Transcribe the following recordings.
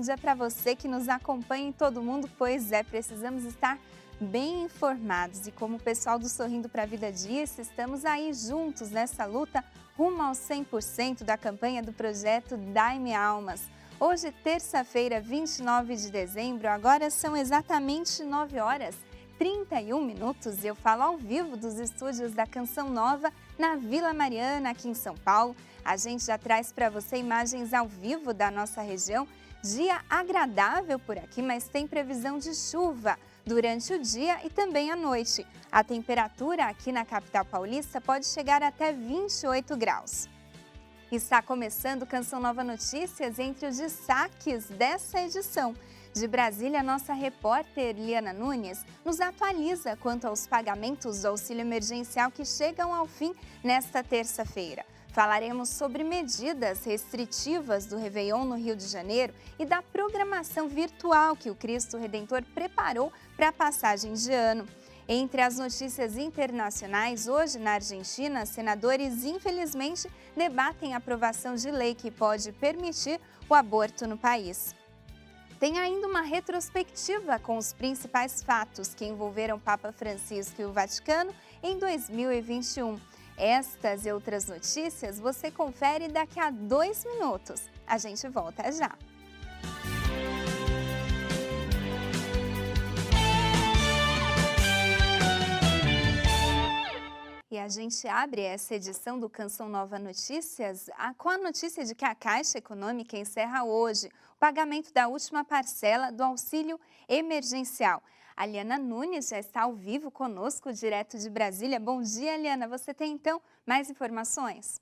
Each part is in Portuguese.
dia para você que nos acompanha em todo mundo. Pois é, precisamos estar bem informados e como o pessoal do Sorrindo para a Vida disse, estamos aí juntos nessa luta rumo ao 100% da campanha do projeto Dai-me Almas. Hoje, terça-feira, 29 de dezembro, agora são exatamente 9h31 e eu falo ao vivo dos estúdios da Canção Nova na Vila Mariana, aqui em São Paulo. A gente já traz para você imagens ao vivo da nossa região. Dia agradável por aqui, mas tem previsão de chuva durante o dia e também à noite. A temperatura aqui na capital paulista pode chegar até 28 graus. Está começando Canção Nova Notícias entre os destaques dessa edição. De Brasília, nossa repórter Liana Nunes nos atualiza quanto aos pagamentos do auxílio emergencial que chegam ao fim nesta terça-feira. Falaremos sobre medidas restritivas do Réveillon no Rio de Janeiro e da programação virtual que o Cristo Redentor preparou para a passagem de ano. Entre as notícias internacionais, hoje na Argentina, senadores infelizmente debatem a aprovação de lei que pode permitir o aborto no país. Tem ainda uma retrospectiva com os principais fatos que envolveram Papa Francisco e o Vaticano em 2021. Estas e outras notícias você confere daqui a 2 minutos. A gente volta já. E a gente abre essa edição do Canção Nova Notícias com a notícia de que a Caixa Econômica encerra hoje o pagamento da última parcela do auxílio emergencial. A Liana Nunes já está ao vivo conosco, direto de Brasília. Bom dia, Liana. Você tem, então, mais informações?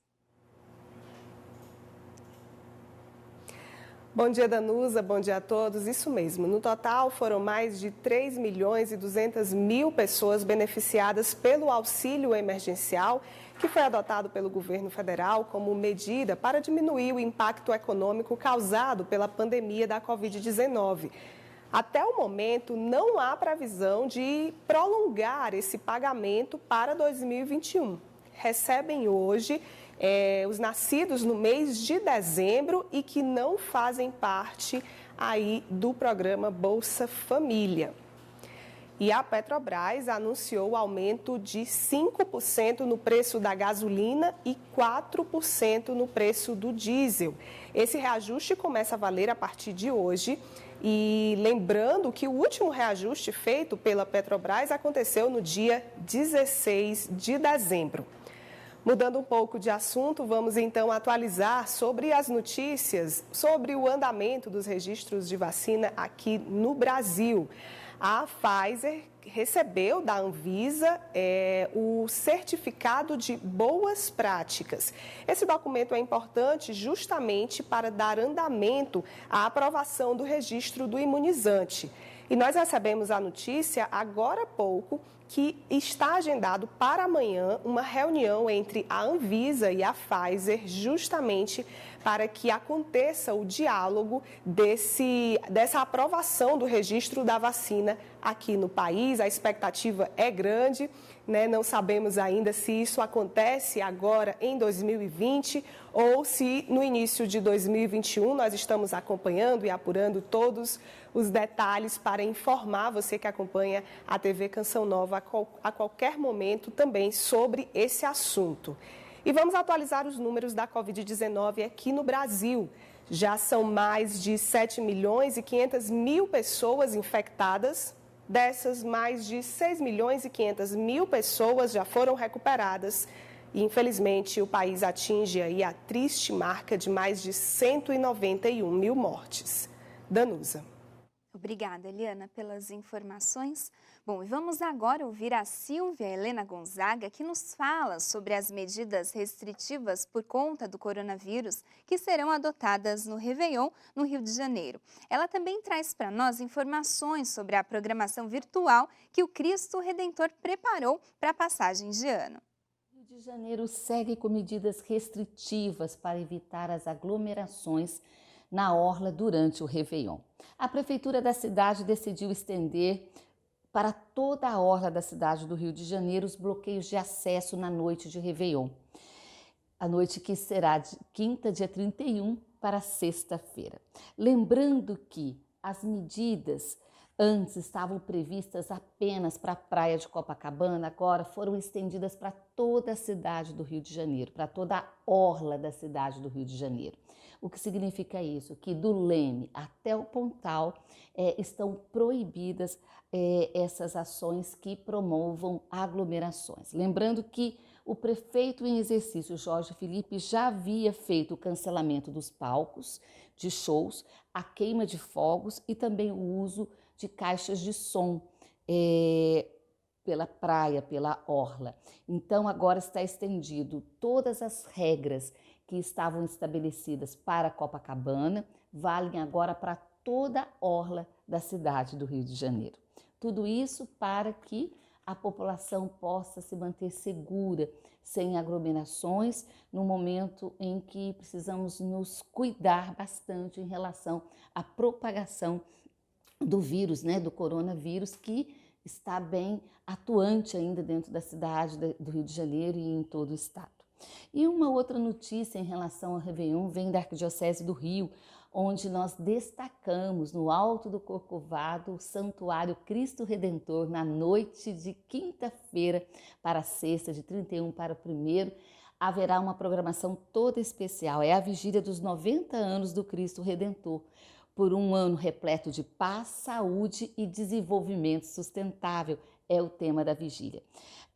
Bom dia, Danusa. Bom dia a todos. Isso mesmo. No total, foram mais de 3.200.000 pessoas beneficiadas pelo auxílio emergencial, que foi adotado pelo governo federal como medida para diminuir o impacto econômico causado pela pandemia da Covid-19. Até o momento, não há previsão de prolongar esse pagamento para 2021. Recebem hoje os nascidos no mês de dezembro e que não fazem parte aí do programa Bolsa Família. E a Petrobras anunciou o aumento de 5% no preço da gasolina e 4% no preço do diesel. Esse reajuste começa a valer a partir de hoje. E lembrando que o último reajuste feito pela Petrobras aconteceu no dia 16 de dezembro. Mudando um pouco de assunto, vamos então atualizar sobre as notícias sobre o andamento dos registros de vacina aqui no Brasil. A Pfizer recebeu da Anvisa o certificado de boas práticas. Esse documento é importante justamente para dar andamento à aprovação do registro do imunizante. E nós recebemos a notícia agora há pouco que está agendado para amanhã uma reunião entre a Anvisa e a Pfizer justamente para que aconteça o diálogo dessa aprovação do registro da vacina aqui no país. A expectativa é grande, né? Não sabemos ainda se isso acontece agora em 2020 ou se no início de 2021. Nós estamos acompanhando e apurando todos os detalhes para informar você que acompanha a TV Canção Nova a qualquer momento também sobre esse assunto. E vamos atualizar os números da Covid-19 aqui no Brasil. Já são mais de 7.500.000 pessoas infectadas. Dessas, mais de 6.500.000 pessoas já foram recuperadas. E, infelizmente, o país atinge aí a triste marca de mais de 191.000 mortes. Danusa. Obrigada, Eliana, pelas informações. Bom, e vamos agora ouvir a Silvia Helena Gonzaga, que nos fala sobre as medidas restritivas por conta do coronavírus que serão adotadas no Réveillon, no Rio de Janeiro. Ela também traz para nós informações sobre a programação virtual que o Cristo Redentor preparou para a passagem de ano. O Rio de Janeiro segue com medidas restritivas para evitar as aglomerações na orla durante o Réveillon. A prefeitura da cidade decidiu estender para toda a orla da cidade do Rio de Janeiro os bloqueios de acesso na noite de Réveillon. a noite que será de quinta, dia 31, para sexta-feira. Lembrando que as medidas antes estavam previstas apenas para a praia de Copacabana, agora foram estendidas para toda a cidade do Rio de Janeiro, para toda a orla da cidade do Rio de Janeiro. O que significa isso? Que do Leme até o Pontal estão proibidas essas ações que promovam aglomerações. Lembrando que o prefeito em exercício, Jorge Felipe, já havia feito o cancelamento dos palcos de shows, a queima de fogos e também o uso de caixas de som pela praia, pela orla. Então agora está estendido todas as regras que estavam estabelecidas para Copacabana, valem agora para toda a orla da cidade do Rio de Janeiro. Tudo isso para que a população possa se manter segura, sem aglomerações, no momento em que precisamos nos cuidar bastante em relação à propagação do vírus, do coronavírus, que está bem atuante ainda dentro da cidade do Rio de Janeiro e em todo o estado. E uma outra notícia em relação ao Réveillon vem da Arquidiocese do Rio, onde nós destacamos no Alto do Corcovado o Santuário Cristo Redentor na noite de quinta-feira para sexta, de 31 para o 1º, haverá uma programação toda especial. É a vigília dos 90 anos do Cristo Redentor, por um ano repleto de paz, saúde e desenvolvimento sustentável, é o tema da vigília.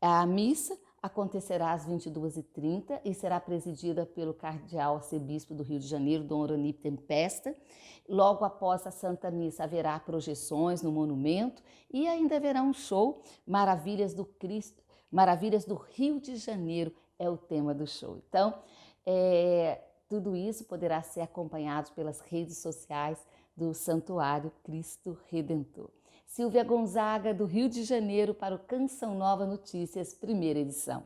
A missa acontecerá às 22h30 e será presidida pelo cardeal arcebispo do Rio de Janeiro, Dom Orani Tempesta. Logo após a Santa Missa haverá projeções no monumento e ainda haverá um show, Maravilhas do Rio de Janeiro é o tema do show. Então, tudo isso poderá ser acompanhado pelas redes sociais do Santuário Cristo Redentor. Silvia Gonzaga, do Rio de Janeiro, para o Canção Nova Notícias, primeira edição.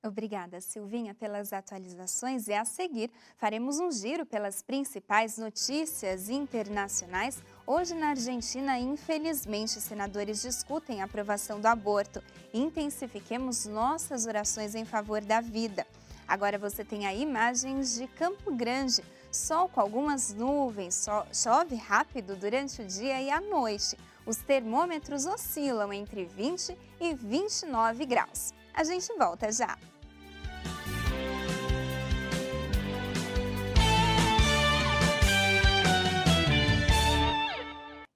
Obrigada, Silvinha, pelas atualizações. E a seguir, faremos um giro pelas principais notícias internacionais. Hoje, na Argentina, infelizmente, senadores discutem a aprovação do aborto. Intensifiquemos nossas orações em favor da vida. Agora você tem aí imagens de Campo Grande. Sol com algumas nuvens, chove rápido durante o dia e à noite. Os termômetros oscilam entre 20 e 29 graus. A gente volta já!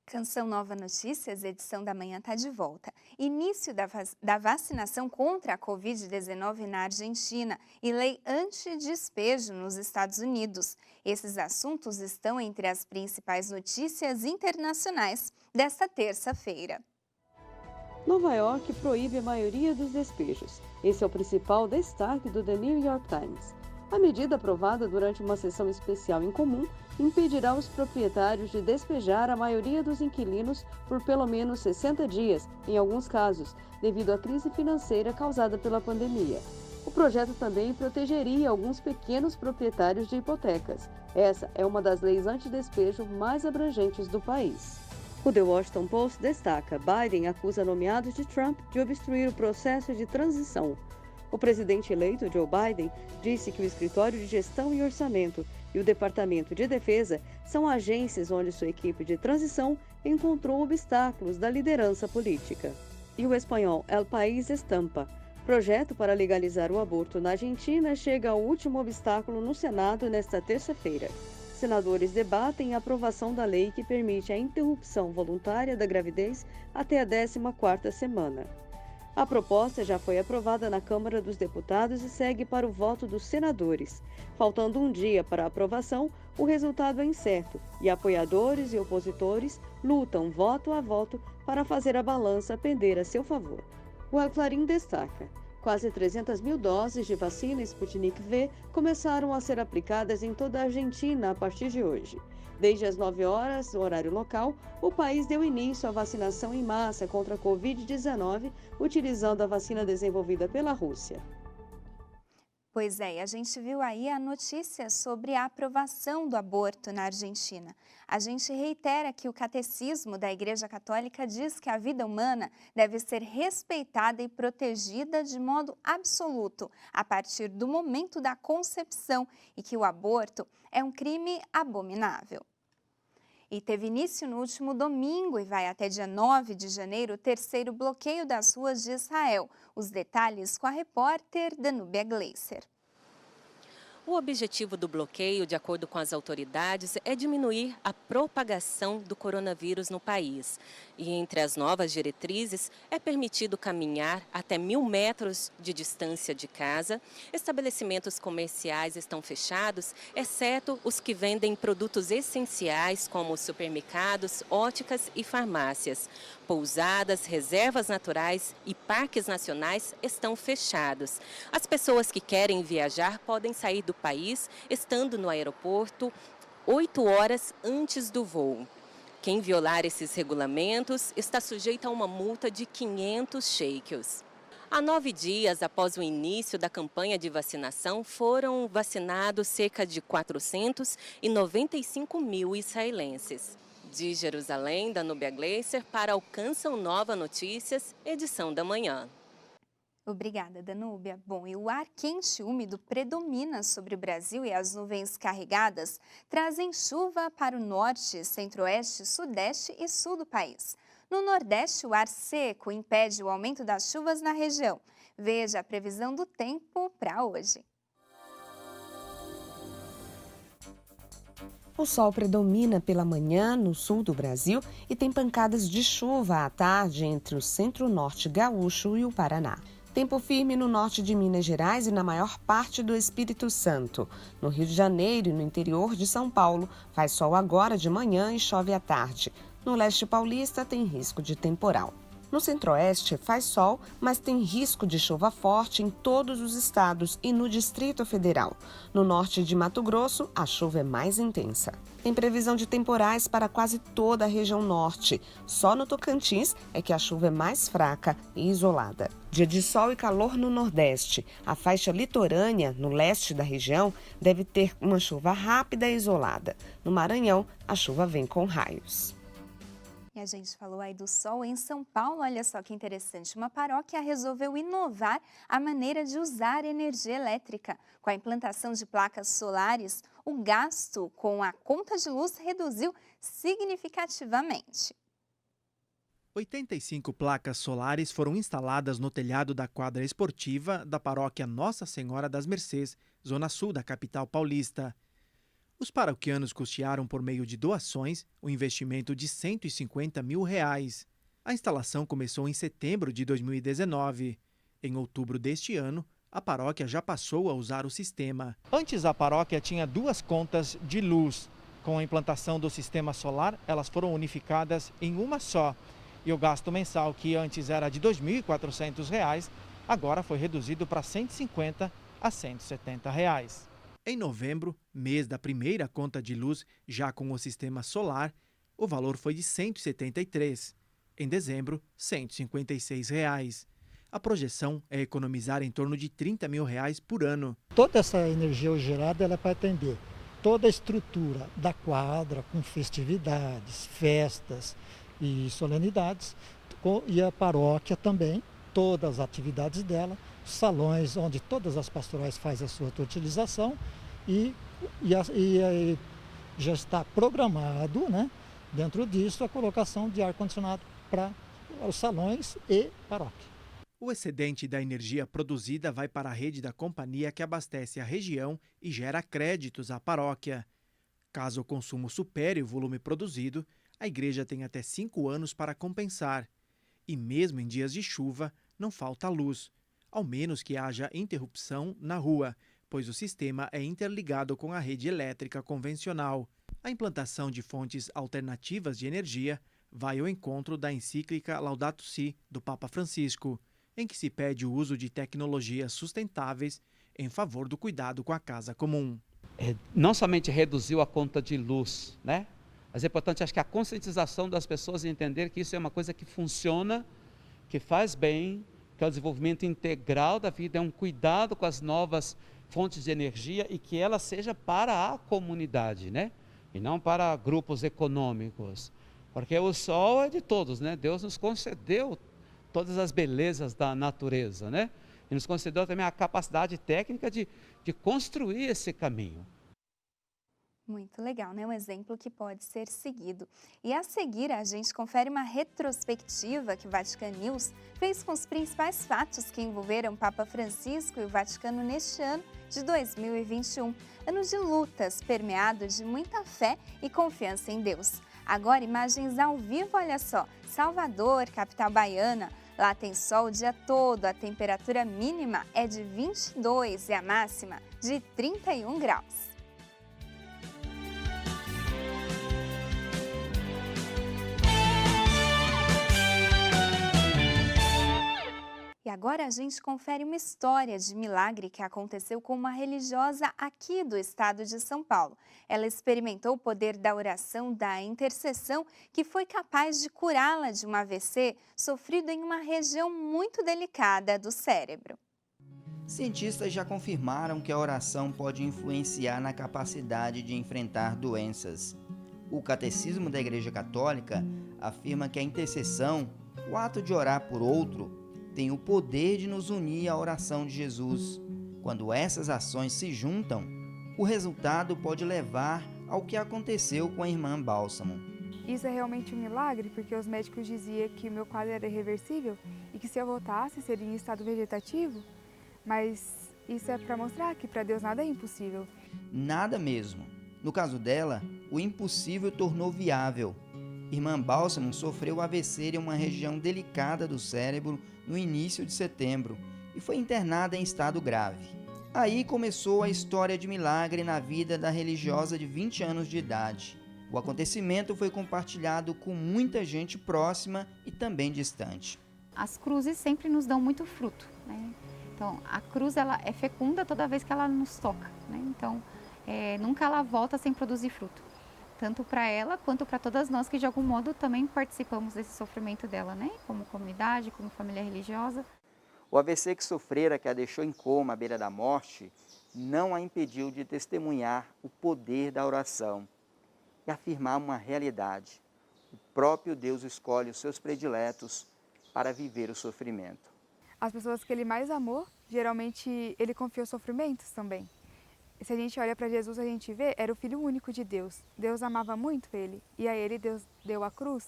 Canção Nova Notícias, edição da manhã, está de volta. Início da vacinação contra a Covid-19 na Argentina e lei antidespejo nos Estados Unidos. Esses assuntos estão entre as principais notícias internacionais desta terça-feira. Nova York proíbe a maioria dos despejos. Esse é o principal destaque do The New York Times. A medida aprovada durante uma sessão especial em comum impedirá os proprietários de despejar a maioria dos inquilinos por pelo menos 60 dias, em alguns casos, devido à crise financeira causada pela pandemia. O projeto também protegeria alguns pequenos proprietários de hipotecas. Essa é uma das leis antidespejo mais abrangentes do país. O The Washington Post destaca: Biden acusa nomeados de Trump de obstruir o processo de transição. O presidente eleito, Joe Biden, disse que o Escritório de Gestão e Orçamento e o Departamento de Defesa são agências onde sua equipe de transição encontrou obstáculos da liderança política. E o espanhol El País estampa: projeto para legalizar o aborto na Argentina chega ao último obstáculo no Senado nesta terça-feira. Senadores debatem a aprovação da lei que permite a interrupção voluntária da gravidez até a 14ª semana. A proposta já foi aprovada na Câmara dos Deputados e segue para o voto dos senadores. Faltando um dia para a aprovação, o resultado é incerto e apoiadores e opositores lutam voto a voto para fazer a balança pender a seu favor. O El Clarín destaca: quase 300 mil doses de vacina Sputnik V começaram a ser aplicadas em toda a Argentina a partir de hoje. Desde as 9 horas, no horário local, o país deu início à vacinação em massa contra a Covid-19, utilizando a vacina desenvolvida pela Rússia. Pois é, e a gente viu aí a notícia sobre a aprovação do aborto na Argentina. A gente reitera que o Catecismo da Igreja Católica diz que a vida humana deve ser respeitada e protegida de modo absoluto a partir do momento da concepção e que o aborto é um crime abominável. E teve início no último domingo e vai até dia 9 de janeiro o terceiro bloqueio das ruas de Israel. Os detalhes com a repórter Danúbia Gleiser. O objetivo do bloqueio, de acordo com as autoridades, é diminuir a propagação do coronavírus no país. E entre as novas diretrizes, é permitido caminhar até 1.000 metros de distância de casa. Estabelecimentos comerciais estão fechados, exceto os que vendem produtos essenciais, como supermercados, óticas e farmácias. Pousadas, reservas naturais e parques nacionais estão fechados. As pessoas que querem viajar podem sair do país estando no aeroporto 8 horas antes do voo. Quem violar esses regulamentos está sujeito a uma multa de 500 shekels. Há 9 dias após o início da campanha de vacinação, foram vacinados cerca de 495 mil israelenses. De Jerusalém, Danúbia Gleiser, para Alcançam Nova Notícias, edição da manhã. Obrigada, Danúbia. Bom, e o ar quente e úmido predomina sobre o Brasil e as nuvens carregadas trazem chuva para o norte, centro-oeste, sudeste e sul do país. No nordeste, o ar seco impede o aumento das chuvas na região. Veja a previsão do tempo para hoje. O sol predomina pela manhã no sul do Brasil e tem pancadas de chuva à tarde entre o centro-norte gaúcho e o Paraná. Tempo firme no norte de Minas Gerais e na maior parte do Espírito Santo. No Rio de Janeiro e no interior de São Paulo, faz sol agora de manhã e chove à tarde. No leste paulista tem risco de temporal. No centro-oeste faz sol, mas tem risco de chuva forte em todos os estados e no Distrito Federal. No norte de Mato Grosso, a chuva é mais intensa. Tem previsão de temporais para quase toda a região norte. Só no Tocantins é que a chuva é mais fraca e isolada. Dia de sol e calor no nordeste. A faixa litorânea, no leste da região, deve ter uma chuva rápida e isolada. No Maranhão, a chuva vem com raios. E a gente falou aí do sol em São Paulo, olha só que interessante. Uma paróquia resolveu inovar a maneira de usar energia elétrica. Com a implantação de placas solares, o gasto com a conta de luz reduziu significativamente. 85 placas solares foram instaladas no telhado da quadra esportiva da paróquia Nossa Senhora das Mercês, zona sul da capital paulista. Os paroquianos custearam por meio de doações o investimento de R$150 mil. A instalação começou em setembro de 2019. Em outubro deste ano, a paróquia já passou a usar o sistema. Antes, a paróquia tinha 2 contas de luz. Com a implantação do sistema solar, elas foram unificadas em uma só. E o gasto mensal, que antes era de R$ 2.400, agora foi reduzido para R$ 150 a R$ 170. Em novembro, mês da primeira conta de luz, já com o sistema solar, o valor foi de R$ 173. Em dezembro, R$ 156. A projeção é economizar em torno de R$ 30 mil por ano. Toda essa energia gerada ela é para atender toda a estrutura da quadra, com festividades, festas e solenidades, e a paróquia também, todas as atividades dela, salões onde todas as pastorais fazem a sua utilização e já está programado, né, dentro disso a colocação de ar-condicionado para os salões e paróquia. O excedente da energia produzida vai para a rede da companhia que abastece a região e gera créditos à paróquia. Caso o consumo supere o volume produzido, a igreja tem até 5 anos para compensar. E mesmo em dias de chuva, não falta luz, ao menos que haja interrupção na rua, pois o sistema é interligado com a rede elétrica convencional. A implantação de fontes alternativas de energia vai ao encontro da encíclica Laudato Si, do Papa Francisco, em que se pede o uso de tecnologias sustentáveis em favor do cuidado com a casa comum. Não somente reduziu a conta de luz, né? Mas é importante, acho que a conscientização das pessoas em entender que isso é uma coisa que funciona, que faz bem, que é o desenvolvimento integral da vida, é um cuidado com as novas fontes de energia e que ela seja para a comunidade, né? E não para grupos econômicos. Porque o sol é de todos, né? Deus nos concedeu todas as belezas da natureza, né? E nos concedeu também a capacidade técnica de construir esse caminho. Muito legal, né? Um exemplo que pode ser seguido. E a seguir, a gente confere uma retrospectiva que o Vatican News fez com os principais fatos que envolveram o Papa Francisco e o Vaticano neste ano de 2021. Ano de lutas, permeado de muita fé e confiança em Deus. Agora, imagens ao vivo, olha só. Salvador, capital baiana. Lá tem sol o dia todo, a temperatura mínima é de 22 e a máxima de 31 graus. E agora a gente confere uma história de milagre que aconteceu com uma religiosa aqui do estado de São Paulo. Ela experimentou o poder da oração, da intercessão, que foi capaz de curá-la de um AVC sofrido em uma região muito delicada do cérebro. Cientistas já confirmaram que a oração pode influenciar na capacidade de enfrentar doenças. O Catecismo da Igreja Católica afirma que a intercessão, o ato de orar por outro, tem o poder de nos unir à oração de Jesus. Quando essas ações se juntam, o resultado pode levar ao que aconteceu com a irmã Bálsamo. Isso é realmente um milagre, porque os médicos diziam que o meu quadro era irreversível e que se eu voltasse seria em estado vegetativo. Mas isso é para mostrar que para Deus nada é impossível. Nada mesmo. No caso dela, o impossível tornou viável. Irmã Bálsamo sofreu AVC em uma região delicada do cérebro no início de setembro e foi internada em estado grave. Aí começou a história de milagre na vida da religiosa de 20 anos de idade. O acontecimento foi compartilhado com muita gente próxima e também distante. As cruzes sempre nos dão muito fruto, né? Então, a cruz ela é fecunda toda vez que ela nos toca, né? Então, nunca ela volta sem produzir fruto. Tanto para ela quanto para todas nós que de algum modo também participamos desse sofrimento dela, né? Como comunidade, como família religiosa. O AVC que sofrera, que a deixou em coma à beira da morte, não a impediu de testemunhar o poder da oração e afirmar uma realidade. O próprio Deus escolhe os seus prediletos para viver o sofrimento. As pessoas que ele mais amou, geralmente ele confiou sofrimentos também. Se a gente olha para Jesus, a gente vê, era o Filho único de Deus. Deus amava muito ele e a ele Deus deu a cruz.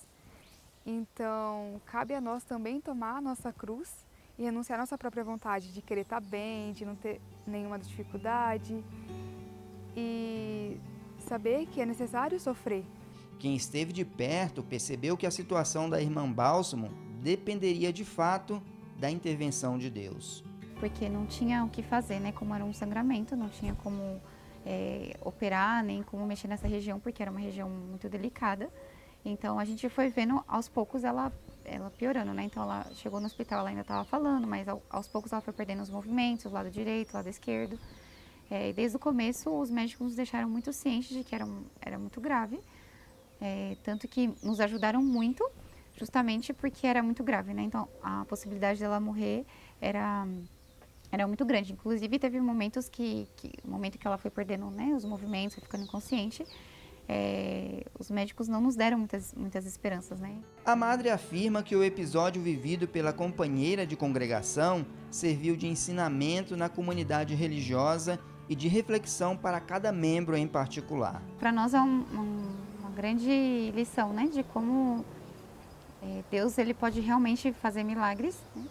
Então, cabe a nós também tomar a nossa cruz e renunciar à nossa própria vontade de querer estar bem, de não ter nenhuma dificuldade e saber que é necessário sofrer. Quem esteve de perto percebeu que a situação da irmã Bálsamo dependeria de fato da intervenção de Deus. Porque não tinha o que fazer, né? Como era um sangramento, não tinha como operar, nem como mexer nessa região, porque era uma região muito delicada. Então, a gente foi vendo, aos poucos, ela piorando, né? Então, ela chegou no hospital, ela ainda estava falando, mas aos poucos ela foi perdendo os movimentos, o lado direito, o lado esquerdo. Desde o começo, os médicos nos deixaram muito cientes de que era muito grave. Tanto que nos ajudaram muito, justamente porque era muito grave, né? Então, a possibilidade dela morrer era muito grande. Inclusive, teve momentos o momento que ela foi perdendo, né, os movimentos, foi ficando inconsciente, os médicos não nos deram muitas esperanças, né? A madre afirma que o episódio vivido pela companheira de congregação serviu de ensinamento na comunidade religiosa e de reflexão para cada membro em particular. Para nós é uma grande lição, né, de como Deus ele pode realmente fazer milagres, né?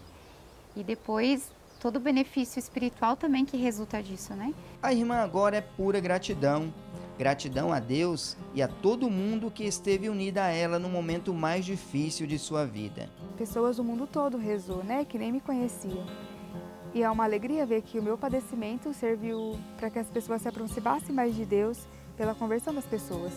E depois todo o benefício espiritual também que resulta disso, né? A irmã agora é pura gratidão. Gratidão a Deus e a todo mundo que esteve unida a ela no momento mais difícil de sua vida. Pessoas do mundo todo rezou, né? Que nem me conheciam. E é uma alegria ver que o meu padecimento serviu para que as pessoas se aproximassem mais de Deus pela conversão das pessoas.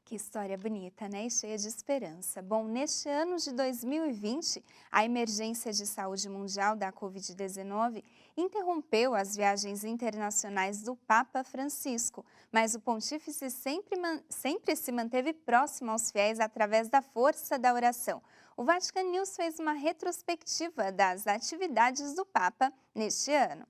Que história bonita, né? E cheia de esperança. Bom, neste ano de 2020, a emergência de saúde mundial da Covid-19 interrompeu as viagens internacionais do Papa Francisco, mas o pontífice sempre se manteve próximo aos fiéis através da força da oração. o Vatican News fez uma retrospectiva das atividades do Papa neste ano.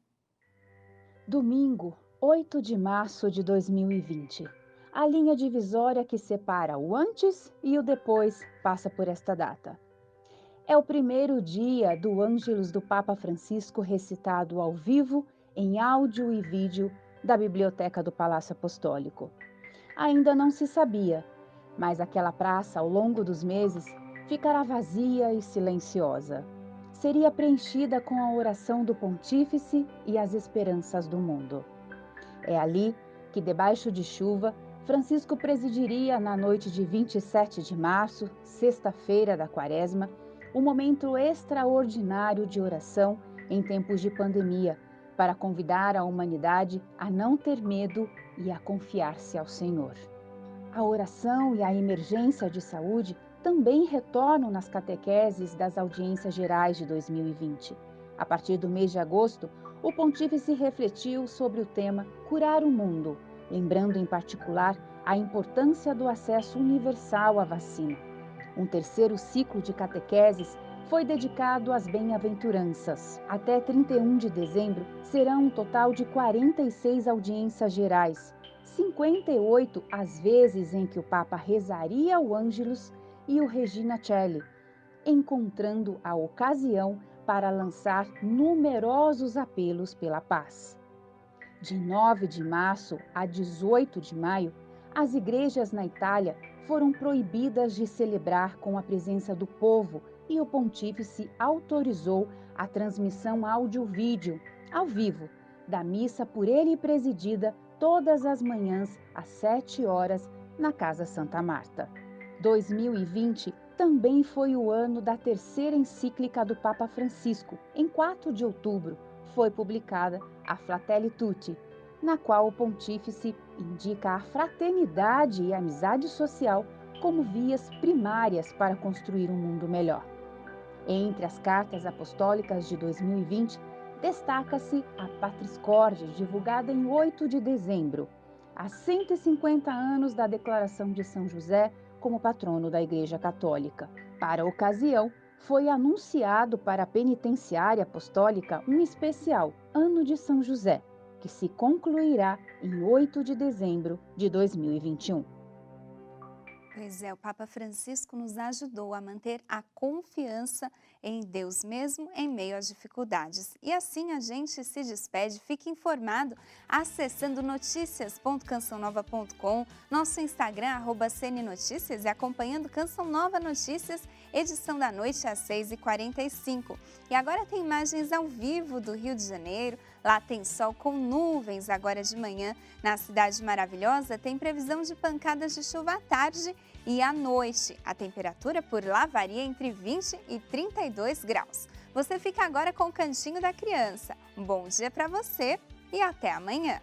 Domingo, 8 de março de 2020. A linha divisória que separa o antes e o depois passa por esta data. É o primeiro dia do Ângelus do Papa Francisco recitado ao vivo, em áudio e vídeo, da Biblioteca do Palácio Apostólico. Ainda não se sabia, mas aquela praça, ao longo dos meses, ficará vazia e silenciosa. Seria preenchida com a oração do Pontífice e as esperanças do mundo. É ali que, debaixo de chuva, Francisco presidiria na noite de 27 de março, sexta-feira da Quaresma, um momento extraordinário de oração em tempos de pandemia, para convidar a humanidade a não ter medo e a confiar-se ao Senhor. A oração e a emergência de saúde também retornam nas catequeses das audiências gerais de 2020. A partir do mês de agosto, o Pontífice refletiu sobre o tema Curar o Mundo, lembrando em particular a importância do acesso universal à vacina. Um terceiro ciclo de catequeses foi dedicado às bem-aventuranças. Até 31 de dezembro, serão um total de 46 audiências gerais, 58 as vezes em que o Papa rezaria o Ângelus e o Regina Coeli, encontrando a ocasião para lançar numerosos apelos pela paz. De 9 de março a 18 de maio, as igrejas na Itália foram proibidas de celebrar com a presença do povo e o Pontífice autorizou a transmissão áudio-vídeo, ao vivo, da missa por ele presidida todas as manhãs às 7 horas na Casa Santa Marta. 2020 também foi o ano da terceira encíclica do Papa Francisco. Em 4 de outubro foi publicada a Fratelli Tutti, na qual o Pontífice indica a fraternidade e a amizade social como vias primárias para construir um mundo melhor. Entre as cartas apostólicas de 2020, destaca-se a Patris Corde, divulgada em 8 de dezembro, há 150 anos da declaração de São José como patrono da Igreja Católica. Para a ocasião, foi anunciado para a Penitenciária Apostólica um especial Ano de São José, que se concluirá em 8 de dezembro de 2021. Pois é, o Papa Francisco nos ajudou a manter a confiança em Deus mesmo em meio às dificuldades. E assim a gente se despede. Fique informado acessando noticias.cançãonova.com, nosso Instagram, @cnnoticias, e acompanhando Canção Nova Notícias, edição da noite às 6h45. E agora tem imagens ao vivo do Rio de Janeiro. Lá tem sol com nuvens agora de manhã. Na Cidade Maravilhosa tem previsão de pancadas de chuva à tarde e à noite. A temperatura por lá varia entre 20 e 32 graus. Você fica agora com o Cantinho da Criança. Um bom dia para você e até amanhã!